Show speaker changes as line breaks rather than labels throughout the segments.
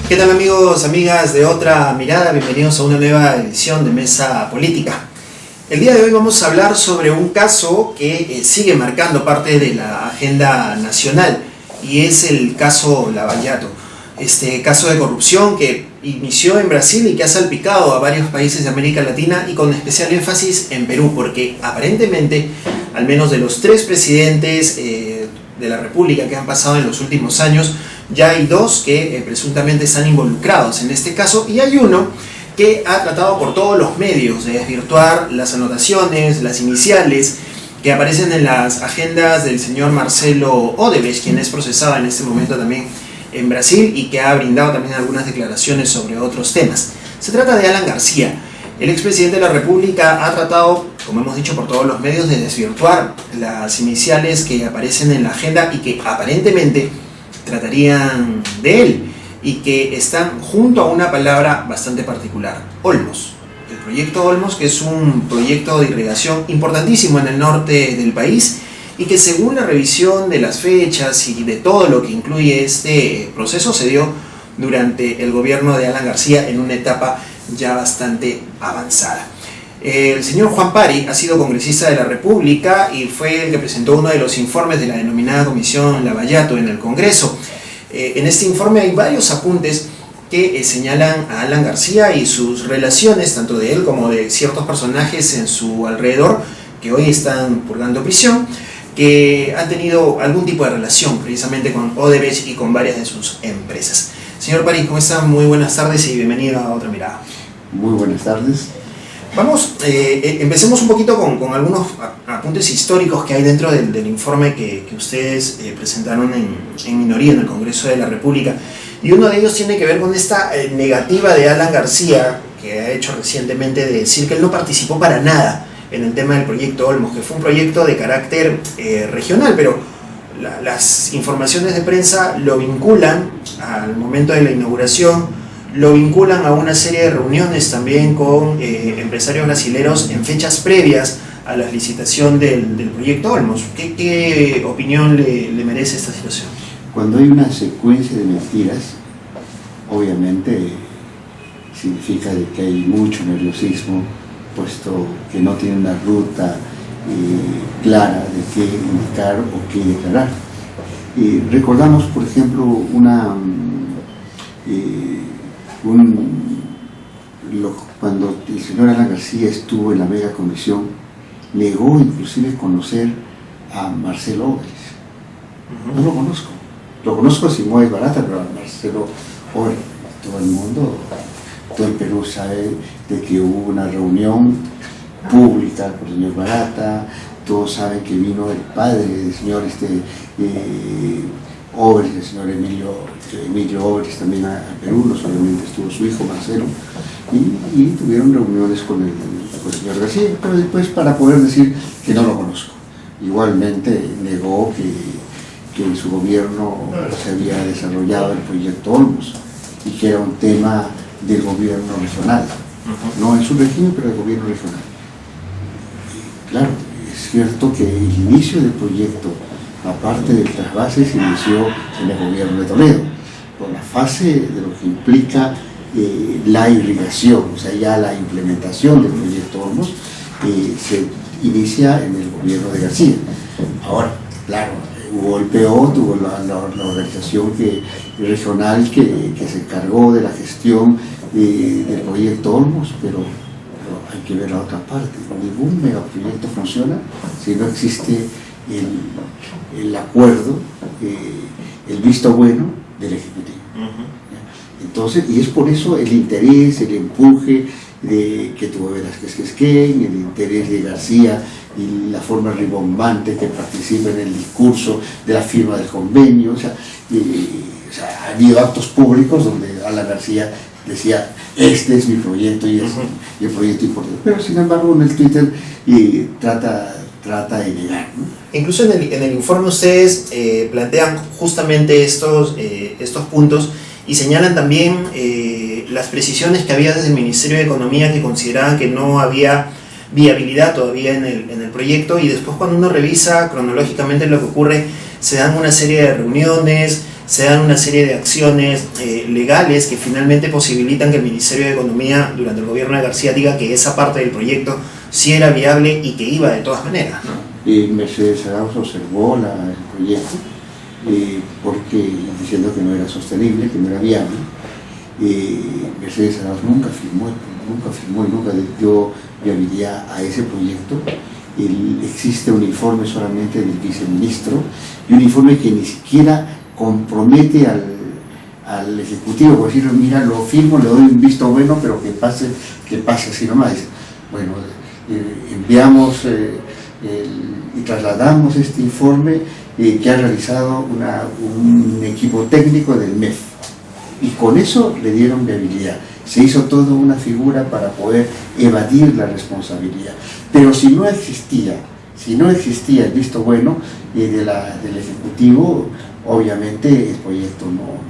¿Qué tal amigos, amigas de Otra Mirada? Bienvenidos a una nueva edición de Mesa Política. El día de hoy vamos a hablar sobre un caso que sigue marcando parte de la agenda nacional y es el caso Lavallato. Este caso de corrupción que inició en Brasil y que ha salpicado a varios países de América Latina y con especial énfasis en Perú, porque aparentemente, al menos de los 3 presidentes de la República que han pasado en los últimos años, ya hay 2 que presuntamente están involucrados en este caso y hay uno que ha tratado por todos los medios de desvirtuar las anotaciones, las iniciales que aparecen en las agendas del señor Marcelo Odebrecht, quien es procesado en este momento también en Brasil y que ha brindado también algunas declaraciones sobre otros temas. Se trata de Alan García. El expresidente de la República ha tratado, como hemos dicho por todos los medios, de desvirtuar las iniciales que aparecen en la agenda y que aparentemente tratarían de él y que están junto a una palabra bastante particular: Olmos. El proyecto Olmos, que es un proyecto de irrigación importantísimo en el norte del país y que, según la revisión de las fechas y de todo lo que incluye este proceso, se dio durante el gobierno de Alan García en una etapa ya bastante avanzada. El señor Juan Pari ha sido congresista de la República y fue el que presentó uno de los informes de la denominada Comisión Lavallato en el Congreso. En este informe hay varios apuntes que señalan a Alan García y sus relaciones, tanto de él como de ciertos personajes en su alrededor, que hoy están purgando prisión, que han tenido algún tipo de relación precisamente con Odebrecht y con varias de sus empresas. Señor Pari, ¿cómo está? Muy buenas tardes y bienvenido a Otra Mirada.
Muy buenas tardes.
Vamos, empecemos un poquito con algunos apuntes históricos que hay dentro del informe que ustedes presentaron en minoría en el Congreso de la República. Y uno de ellos tiene que ver con esta negativa de Alan García, que ha hecho recientemente, de decir que él no participó para nada en el tema del proyecto Olmos, que fue un proyecto de carácter regional, pero las informaciones de prensa lo vinculan al momento de la inauguración, lo vinculan a una serie de reuniones también con empresarios brasileños en fechas previas a la licitación del proyecto Olmos. ¿Qué opinión le merece esta situación?
Cuando hay una secuencia de mentiras, obviamente significa de que hay mucho nerviosismo, puesto que no tiene una ruta clara de qué indicar o qué declarar. Recordamos, por ejemplo, cuando el señor Alan García estuvo en la mega comisión, negó inclusive conocer a Marcelo Odebrecht. No lo conozco. Lo conozco a Simón Barata, pero a Marcelo Odebrecht, todo el mundo, todo el Perú sabe de que hubo una reunión pública con el señor Barata, todos saben que vino el padre del señor Odebrecht, el señor Emilio Odebrecht también a Perú, no solamente estuvo su hijo Marcelo, y tuvieron reuniones con el señor García, pero después para poder decir que no lo conozco. Igualmente negó que en su gobierno se había desarrollado el proyecto Olmos y que era un tema del gobierno regional, no en su régimen, pero del gobierno regional. Claro, es cierto que el inicio del proyecto, aparte del trasvase, se inició en el gobierno de Toledo, por la fase de lo que implica la irrigación, o sea, ya la implementación del proyecto Olmos, se inicia en el gobierno de García. Ahora, claro, hubo el PO, tuvo la organización regional que se encargó de la gestión del proyecto Olmos, pero hay que ver la otra parte. Ningún megaproyecto funciona si no existe el acuerdo, el visto bueno del Ejecutivo. Entonces, y es por eso el interés, el empuje de que tuvo Velázquez Quisquén, el interés de García y la forma ribombante que participa en el discurso de la firma del convenio. O sea, ha habido actos públicos donde Alan García decía: este es mi proyecto y es el proyecto importante. Pero sin embargo en el Twitter trata de negar, ¿no?
Incluso en el informe ustedes plantean justamente estos puntos y señalan también las precisiones que había desde el Ministerio de Economía, que consideraban que no había viabilidad todavía en el proyecto, y después cuando uno revisa cronológicamente lo que ocurre, se dan una serie de reuniones, se dan una serie de acciones legales que finalmente posibilitan que el Ministerio de Economía durante el gobierno de García diga que esa parte del proyecto sí era viable y que iba de todas maneras, ¿no?
Mercedes Arauz observó el proyecto porque diciendo que no era sostenible, que no era viable. Mercedes Arauz nunca firmó y nunca dio viabilidad a ese proyecto. Existe un informe solamente del viceministro y un informe que ni siquiera compromete al ejecutivo, por decirle, mira, lo firmo, le doy un visto bueno, pero que pase así nomás. Bueno, enviamos y trasladamos este informe que ha realizado un equipo técnico del MEF, y con eso le dieron viabilidad. Se hizo toda una figura para poder evadir la responsabilidad, pero si no existía el visto bueno del Ejecutivo, obviamente el proyecto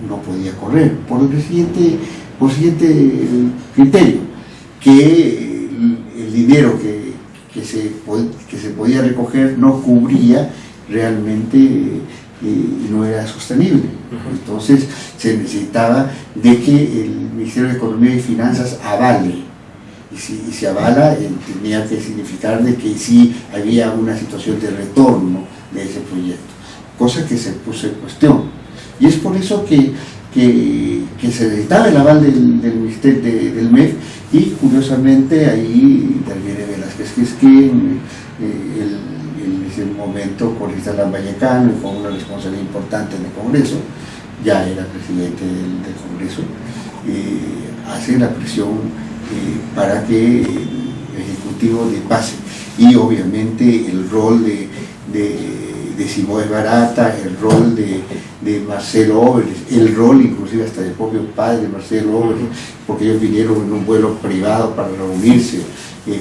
no podía correr, por el siguiente criterio, que el dinero que se podía recoger no cubría realmente y no era sostenible. Entonces se necesitaba de que el Ministerio de Economía y Finanzas avale, y si avala tenía que significar de que sí había una situación de retorno de ese proyecto, cosa que se puso en cuestión, y es por eso que se necesitaba el aval del MEF, y curiosamente ahí interviene Velázquez Quisquín, en ese momento corista Vallecano, y con una responsabilidad importante en el Congreso, ya era presidente del Congreso, hace la presión para que el Ejecutivo le pase, y obviamente el rol de Simón Barata, el rol de Marcelo Óbeles, el rol inclusive hasta del propio padre de Marcelo Óbeles, porque ellos vinieron en un vuelo privado para reunirse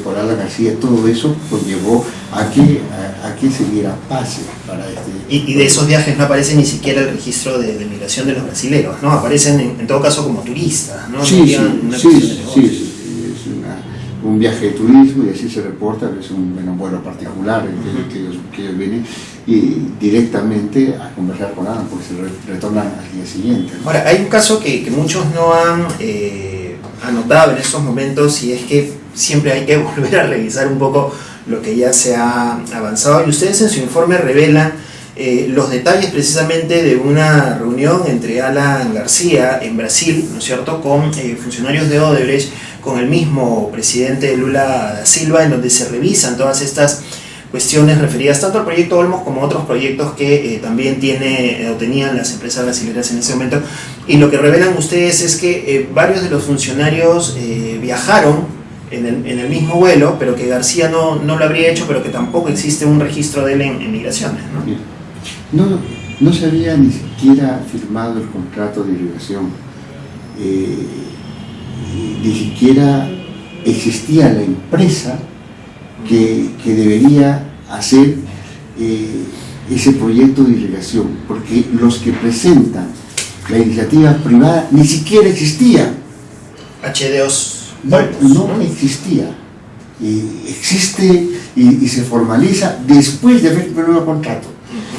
con Alan García. Todo eso conllevó a que se diera pase para este...
Y de esos viajes no aparece ni siquiera el registro de migración de los brasileños, ¿no? Aparecen en todo caso como turistas, ¿no?
Sí, es un viaje de turismo, y así se reporta, es un vuelo particular que ellos vienen directamente a conversar con Alan, porque se retornan al día siguiente, ¿no?
Ahora, hay un caso que muchos no han anotado en estos momentos, y es que siempre hay que volver a revisar un poco lo que ya se ha avanzado, y ustedes en su informe revelan los detalles precisamente de una reunión entre Alan García en Brasil, ¿no es cierto?, con funcionarios de Odebrecht, con el mismo presidente Lula da Silva, en donde se revisan todas estas cuestiones referidas tanto al proyecto Olmos como a otros proyectos que también tenían las empresas brasileñas en ese momento. Y lo que revelan ustedes es que varios de los funcionarios viajaron en el mismo vuelo, pero que García no lo habría hecho, pero que tampoco existe un registro de él en migraciones, ¿no?
No se había ni siquiera firmado el contrato de irrigación, ni siquiera existía la empresa que debería hacer ese proyecto de irrigación, porque los que presentan la iniciativa privada ni siquiera existían.
HD2
no existía. Existe y se formaliza después de haber firmado el contrato.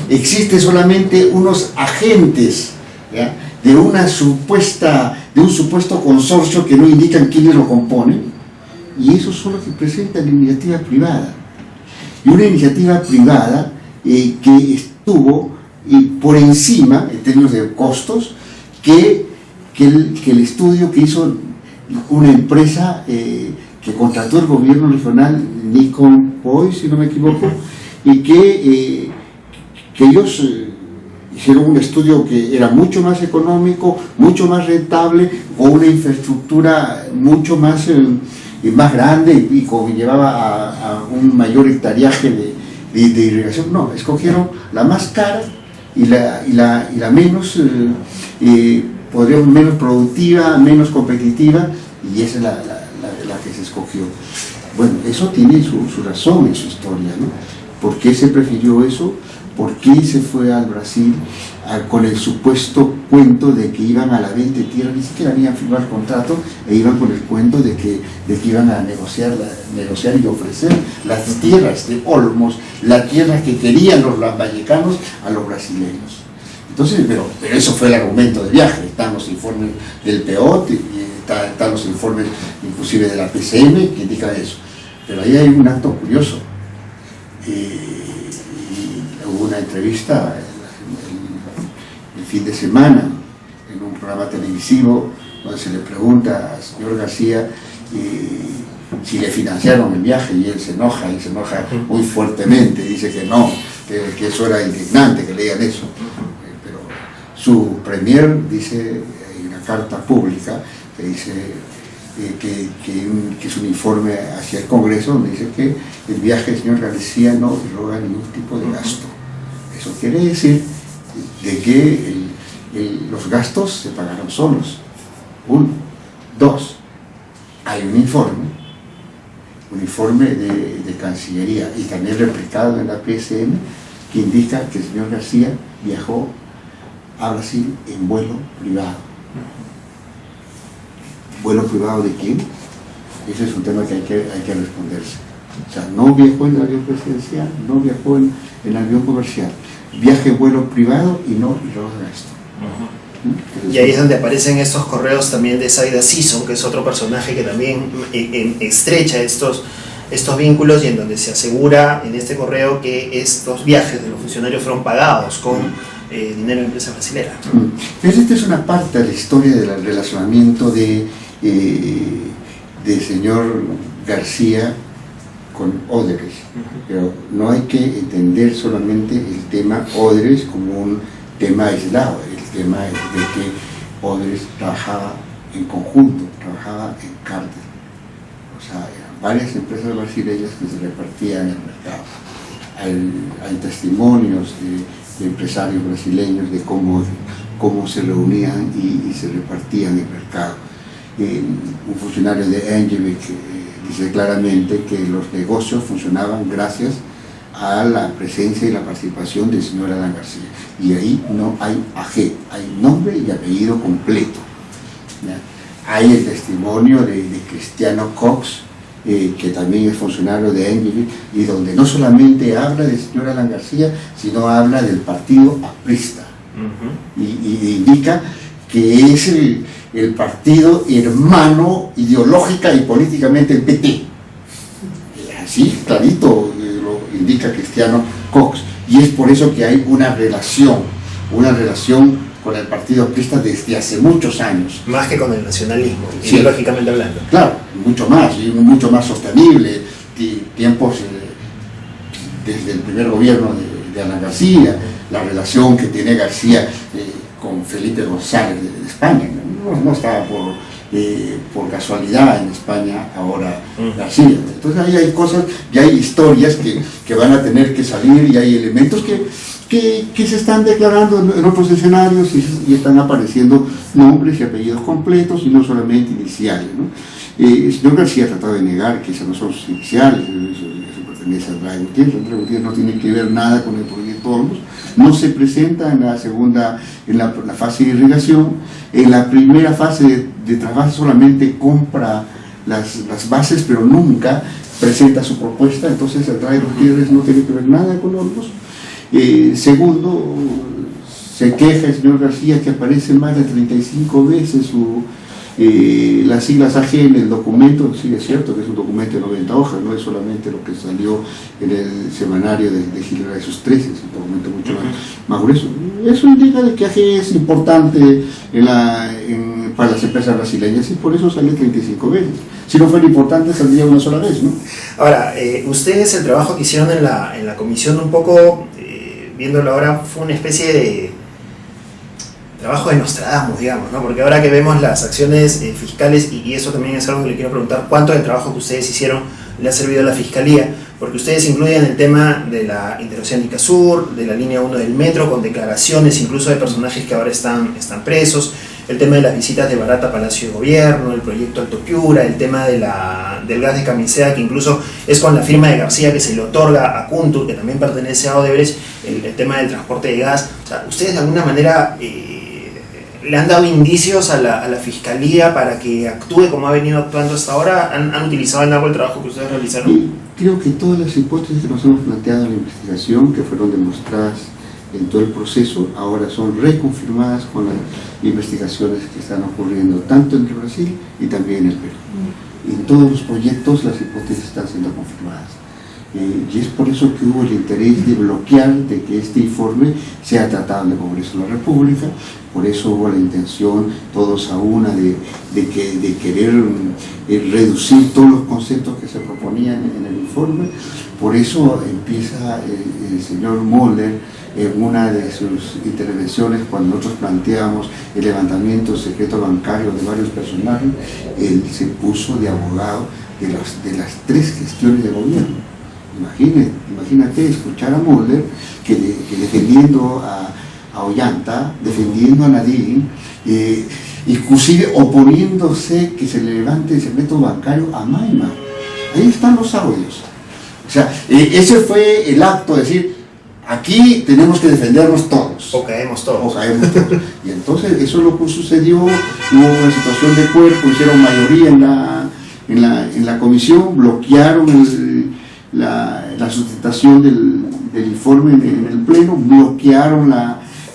Existe solamente unos agentes, ¿ya?, de un supuesto consorcio que no indican quiénes lo componen, y esos son los que presentan la iniciativa privada. Y una iniciativa privada que estuvo por encima, en términos de costos, que el estudio que hizo una empresa que contrató el gobierno regional, Nikon Poi, si no me equivoco, y que ellos hicieron un estudio que era mucho más económico, mucho más rentable, con una infraestructura mucho más grande, y llevaba a un mayor hectareaje de irrigación. No, escogieron la más cara y la menos, podríamos menos productiva, menos competitiva, y esa es la que se escogió. Bueno, eso tiene su razón en su historia, ¿no? ¿Por qué se prefirió eso? ¿Por qué se fue al Brasil con el supuesto cuento de que iban a la venta de tierra? Ni siquiera habían firmado el contrato, e iban con el cuento de que iban a negociar y ofrecer las tierras de Olmos, las tierras que querían los vallecanos a los brasileños. Entonces, pero eso fue el argumento de viaje. Están los informes del PEOT, y están los informes inclusive de la PCM que indican eso. Pero ahí hay un acto curioso. Y hubo una entrevista el fin de semana en un programa televisivo donde se le pregunta al señor García si le financiaron el viaje, y él se enoja muy fuertemente, dice que no, que eso era indignante que leían eso. Pero su premier dice en una carta pública que dice que es un informe hacia el Congreso donde dice que el viaje del señor García no eroga ningún tipo de gasto. Eso quiere decir de que los gastos se pagaron solos. Uno. Dos, hay un informe de Cancillería y también replicado en la PSM que indica que el señor García viajó a Brasil en vuelo privado. ¿Vuelo privado de quién? Ese es un tema que hay que responderse. O sea, no viajó en el avión presidencial, no viajó en el avión comercial. Viaje en vuelo privado y no gasto.
Y ahí es donde aparecen estos correos también de Zaida Sison, que es otro personaje que también estrecha estos vínculos, y en donde se asegura en este correo que estos viajes de los funcionarios fueron pagados con dinero de empresa brasilera.
Pero esta es una parte de la historia del relacionamiento de señor García con Odebrecht. Pero no hay que entender solamente el tema Odebrecht como un tema aislado. El tema es de que Odebrecht trabajaba en conjunto, trabajaba en cártel. O sea, eran varias empresas brasileñas que se repartían en el mercado. Hay testimonios de empresarios brasileños de cómo se reunían y se repartían el mercado. Un funcionario de Engelbeck dice claramente que los negocios funcionaban gracias a la presencia y la participación del señor Alan García. Y ahí no hay AG, hay nombre y apellido completo. ¿Ya? Hay el testimonio de Cristiano Cox, que también es funcionario de Engelbeck, y donde no solamente habla del señor Alan García, sino habla del partido aprista. Y indica que es el partido hermano ideológica y políticamente el PT. Así, clarito, lo indica Cristiano Cox. Y es por eso que hay una relación con el partido aprista desde hace muchos años.
Más que con el nacionalismo,
sí,
ideológicamente hablando.
Claro, mucho más sostenible. Tiempos desde el primer gobierno de Alan García, la relación que tiene García con Felipe González de España. No estaba por casualidad en España ahora García. Entonces ahí hay cosas, y hay historias que van a tener que salir, y hay elementos que se están declarando en otros escenarios, y están apareciendo nombres y apellidos completos y no solamente iniciales, ¿no? El señor García ha tratado de negar que esos no son sus iniciales, eso pertenece a Andrade Gutiérrez. Andrade Gutiérrez no tiene que ver nada con el proyecto Olmos, no se presenta en la fase de irrigación. En la primera fase de trabajo solamente compra las bases, pero nunca presenta su propuesta. Entonces Andrade Gutiérrez no tiene que ver nada con Olmos. Segundo, se queja el señor García que aparece más de 35 veces las siglas AG en el documento. Sí, es cierto que es un documento de 90 hojas, no es solamente lo que salió en el semanario de Gilera de sus 13, es un documento mucho más grueso. Eso indica de que AG es importante para las empresas brasileñas, y por eso salió 35 veces. Si no fuera importante, saldría una sola vez, ¿no?
Ahora, ustedes, el trabajo que hicieron en la comisión, un poco, viéndolo ahora, fue una especie de trabajo de Nostradamus, digamos, ¿no? Porque ahora que vemos las acciones fiscales, y eso también es algo que le quiero preguntar, ¿cuánto del trabajo que ustedes hicieron le ha servido a la Fiscalía? Porque ustedes incluyen el tema de la Interoceánica Sur, de la línea 1 del metro, con declaraciones incluso de personajes que ahora están presos, el tema de las visitas de Barata a Palacio de Gobierno, el proyecto Alto Piura, el tema del gas de Camisea, que incluso es con la firma de García que se le otorga a Kuntur, que también pertenece a Odebrecht, el tema del transporte de gas. O sea, ustedes de alguna manera le han dado indicios a la Fiscalía para que actúe como ha venido actuando hasta ahora. ¿Han utilizado en algo el trabajo que ustedes realizaron?
Creo que todas las hipótesis que nos hemos planteado en la investigación, que fueron demostradas en todo el proceso, ahora son reconfirmadas con las investigaciones que están ocurriendo tanto entre Brasil y también en el Perú. En todos los proyectos las hipótesis están siendo confirmadas. Y es por eso que hubo el interés de bloquear de que este informe sea tratado en el Congreso de la República, por eso hubo la intención, todos a una, de querer reducir todos los conceptos que se proponían en el informe. Por eso empieza el señor Moller en una de sus intervenciones, cuando nosotros planteamos el levantamiento del secreto bancario de varios personajes, él se puso de abogado de las 3 gestiones de gobierno. Imagínate escuchar a Moller que defendiendo a Ollanta, defendiendo a Nadine, inclusive oponiéndose que se levante el secreto bancario a Maima. Ahí están los audios. O sea, ese fue el acto de decir, aquí tenemos que defendernos todos.
O caemos todos.
Y entonces eso es lo que sucedió, hubo una situación de cuerpo, hicieron mayoría en la comisión, bloquearon la sustentación del informe en el pleno, bloquearon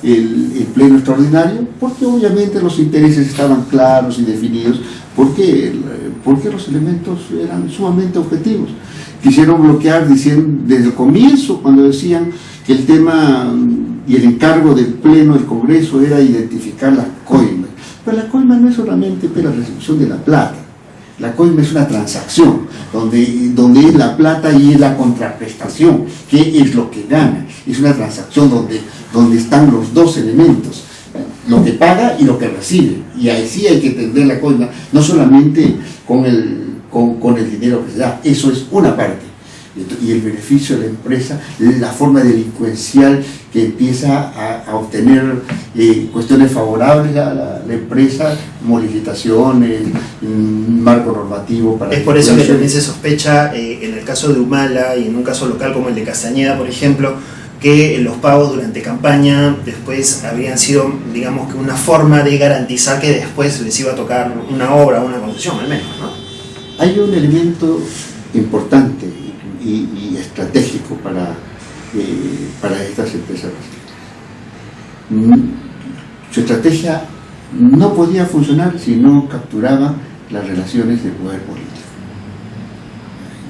el pleno extraordinario, porque obviamente los intereses estaban claros y definidos, porque los elementos eran sumamente objetivos. Quisieron bloquear diciendo, desde el comienzo, cuando decían que el tema y el encargo del pleno del Congreso era identificar las coimas. Pero la coima no es solamente la recepción de la plata. La coima es una transacción, donde es la plata y es la contraprestación, que es lo que gana. Es una transacción donde están los dos elementos, lo que paga y lo que recibe. Y ahí sí hay que entender la coima, no solamente con el dinero que se da, eso es una parte. Y el beneficio de la empresa, la forma delincuencial que empieza a obtener cuestiones favorables a la empresa, como licitaciones, marco normativo para...
Es por eso que también se sospecha en el caso de Humala y en un caso local como el de Castañeda, por ejemplo, que los pagos durante campaña después habrían sido, digamos, que una forma de garantizar que después les iba a tocar una obra o una concesión al menos, ¿no?
Hay un elemento importante y estratégico para estas empresas. Su estrategia no podía funcionar si no capturaba las relaciones de poder político.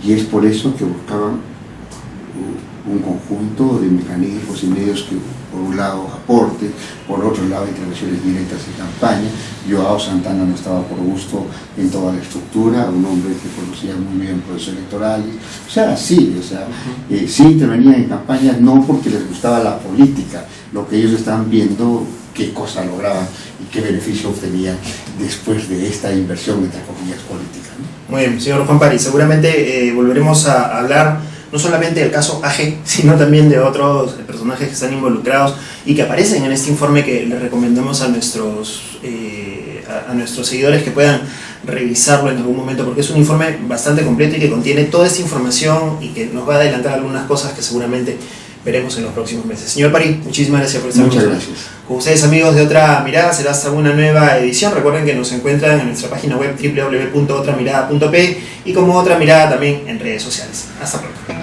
Y es por eso que buscaban un conjunto de mecanismos y medios que, por un lado, aporte, por otro lado, intervenciones directas en campaña. Joao Santana no estaba por gusto en toda la estructura, un hombre que conocía muy bien procesos electorales. Sí intervenían en campañas, no porque les gustaba la política, lo que ellos estaban viendo, qué cosa lograban y qué beneficio obtenían después de esta inversión, entre comillas, política, ¿no?
Muy bien, señor Juan Pari, seguramente volveremos a hablar no solamente del caso AG, sino también de otros personajes que están involucrados y que aparecen en este informe que les recomendamos a nuestros seguidores que puedan revisarlo en algún momento, porque es un informe bastante completo y que contiene toda esta información y que nos va a adelantar algunas cosas que seguramente veremos en los próximos meses. Señor Pari, muchísimas gracias por estar con nosotros.
Muchas gracias.
Con ustedes, amigos de Otra Mirada, será hasta una nueva edición. Recuerden que nos encuentran en nuestra página web www.otramirada.p y como Otra Mirada también en redes sociales. Hasta pronto.